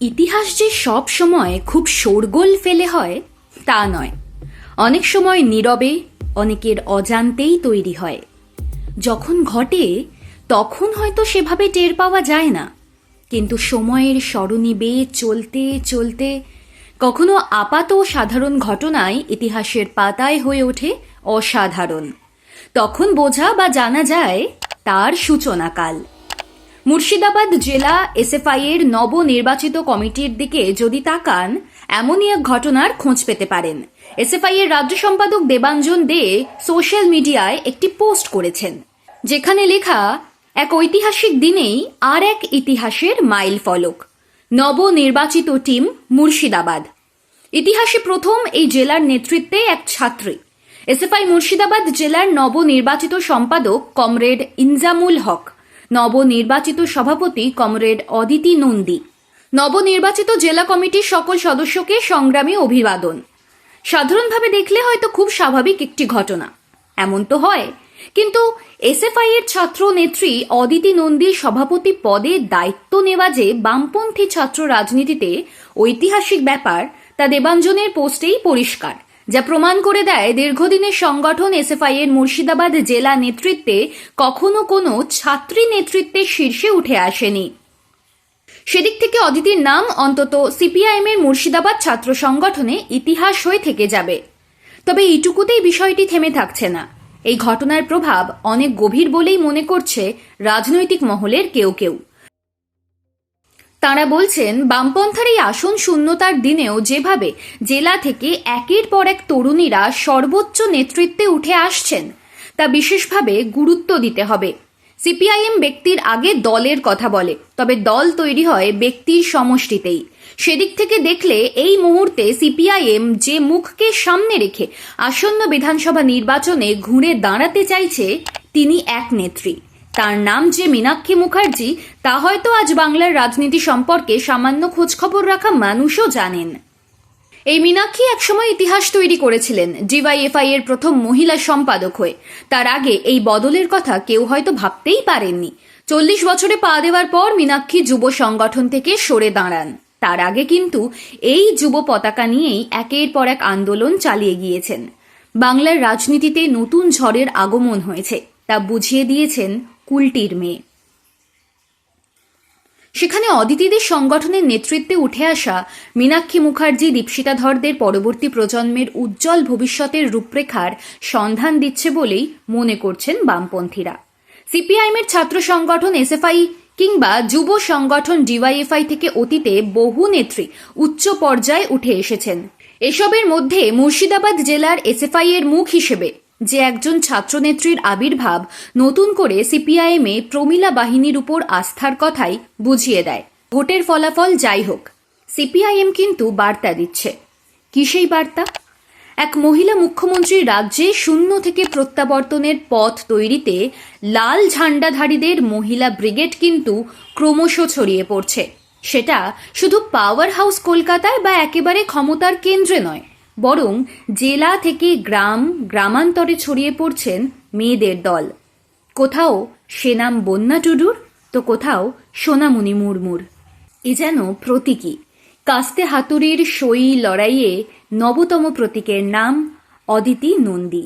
ইতিহাস যে সব সময় খুব শোরগোল ফেলে হয় তা নয়। অনেক সময় নীরবে, অনেকের অজান্তেই তৈরি হয়। যখন ঘটে তখন হয়তো সেভাবে টের পাওয়া যায় না, কিন্তু সময়ের সরণি বেয়ে চলতে চলতে কখনো আপাত সাধারণ ঘটনায় ইতিহাসের পাতায় হয়ে ওঠে অসাধারণ। তখন বোঝা বা জানা যায় তার সূচনাকাল। মুর্শিদাবাদ জেলা এসএফআই এর নবনির্বাচিত কমিটির দিকে যদি তাকান, এমনই এক ঘটনার খোঁজ পেতে পারেন। এসএফআই এর রাজ্য সম্পাদক দেবাঞ্জন দে সোশ্যাল মিডিয়ায় একটি পোস্ট করেছেন, যেখানে লেখা, এক ঐতিহাসিক দিনেই আর এক ইতিহাসের মাইল ফলক, নবনির্বাচিত টিম মুর্শিদাবাদ। ইতিহাসে প্রথম এই জেলার নেতৃত্বে এক ছাত্রী। এসএফআই মুর্শিদাবাদ জেলার নবনির্বাচিত সম্পাদক কমরেড ইনজামুল হক, নবনির্বাচিত সভাপতি কমরেড অদিতি নন্দী, নবনির্বাচিত জেলা কমিটির সকল সদস্যকে সংগ্রামী অভিবাদন। সাধারণভাবে দেখলে হয়তো খুব স্বাভাবিক একটি ঘটনা, এমন তো হয়, কিন্তু এসএফআই এর ছাত্র নেত্রী অদিতি নন্দীর সভাপতি পদে দায়িত্ব নেওয়া যে বামপন্থী ছাত্র রাজনীতিতে ঐতিহাসিক ব্যাপার, তা দেবাঞ্জনের পোস্টেই পরিষ্কার, যা প্রমাণ করে দেয় দীর্ঘদিনের সংগঠন এসএফআই এর মুর্শিদাবাদ জেলা নেতৃত্বে কখনো কোনো ছাত্রী নেতৃত্বের শীর্ষে উঠে আসেনি। সেদিক থেকে অদিতির নাম অন্তত সিপিআইএম এর মুর্শিদাবাদ ছাত্র সংগঠনে ইতিহাস হয়ে থেকে যাবে। তবে এইটুকুতেই বিষয়টি থেমে থাকছে না। এই ঘটনার প্রভাব অনেক গভীর বলেই মনে করছে রাজনৈতিক মহলের কেউ কেউ। তাঁরা বলছেন, বামপন্থার এই আসন শূন্যতার দিনেও যেভাবে জেলা থেকে একের পর এক তরুণীরা সর্বোচ্চ নেতৃত্বে উঠে আসছেন, তা বিশেষভাবে গুরুত্ব দিতে হবে। সিপিআইএম ব্যক্তির আগে দলের কথা বলে, তবে দল তৈরি হয় ব্যক্তির সমষ্টিতেই। সেদিক থেকে দেখলে এই মুহূর্তে সিপিআইএম যে মুখকে সামনে রেখে আসন্ন বিধানসভা নির্বাচনে ঘুরে দাঁড়াতে চাইছে, তিনি এক নেত্রী। তার নাম যে মীনাক্ষী মুখার্জি, তা হয়তো আজ বাংলার রাজনীতি সম্পর্কে সামান্য খোঁজখবর রাখা মানুষও জানেন। এই মীনাক্ষী একসময় ইতিহাস তৈরি করেছিলেন ডিওয়াইএফআই এর প্রথম মহিলা সম্পাদক হয়ে। তার আগে এই বদলের কথা কেউ হয়তো ভাবতেই পারেননি। 40 বছরে পা দেওয়ার পর মীনাক্ষী যুব সংগঠন থেকে সরে দাঁড়ান। তার আগে কিন্তু এই যুব পতাকা নিয়েই একের পর এক আন্দোলন চালিয়ে গিয়েছেন। বাংলার রাজনীতিতে নতুন ঝড়ের আগমন হয়েছে, তা বুঝিয়ে দিয়েছেন কুলটির মেয়ে। সেখানে অদিতিদের সংগঠনের নেতৃত্বে উঠে আসা মীনাক্ষী মুখার্জি, দীপশিতা ধরদের পরবর্তী প্রজন্মের উজ্জ্বল ভবিষ্যতের রূপরেখার সন্ধান দিচ্ছে বলেই মনে করছেন বামপন্থীরা। সিপিআইএমের ছাত্র সংগঠন এসএফআই কিংবা যুব সংগঠন ডিওয়াইএফআই থেকে অতীতে বহু নেত্রী উচ্চ পর্যায়ে উঠে এসেছেন। এসবের মধ্যে মুর্শিদাবাদ জেলার এসএফআই এর মুখ হিসেবে যে একজন ছাত্রনেত্রীর আবির্ভাব নতুন করে সিপিআইএমে প্রমীলা বাহিনীর উপর আস্থার কথাই বুঝিয়ে দেয়। ভোটের ফলাফল যাই হোক, সিপিআইএম কিন্তু বার্তা দিচ্ছে। কি সেই বার্তা? এক মহিলা মুখ্যমন্ত্রীর রাজ্যে শূন্য থেকে প্রত্যাবর্তনের পথ তৈরিতে লাল ঝান্ডাধারীদের মহিলা ব্রিগেড কিন্তু ক্রমশ ছড়িয়ে পড়ছে। সেটা শুধু পাওয়ার হাউস কলকাতায় বা একেবারে ক্ষমতার কেন্দ্রে নয়, বরং জেলা থেকে গ্রামান্তরে ছড়িয়ে পড়ছেন মেয়েদের দল। কোথাও সে নাম বন্যা টুডুর, তো কোথাও সোনামণি মুর্মুর। এ যেন প্রতীকী। কাস্তে হাতুড়ির সই লড়াইয়ে নবতম প্রতীকের নাম অদিতি নন্দী।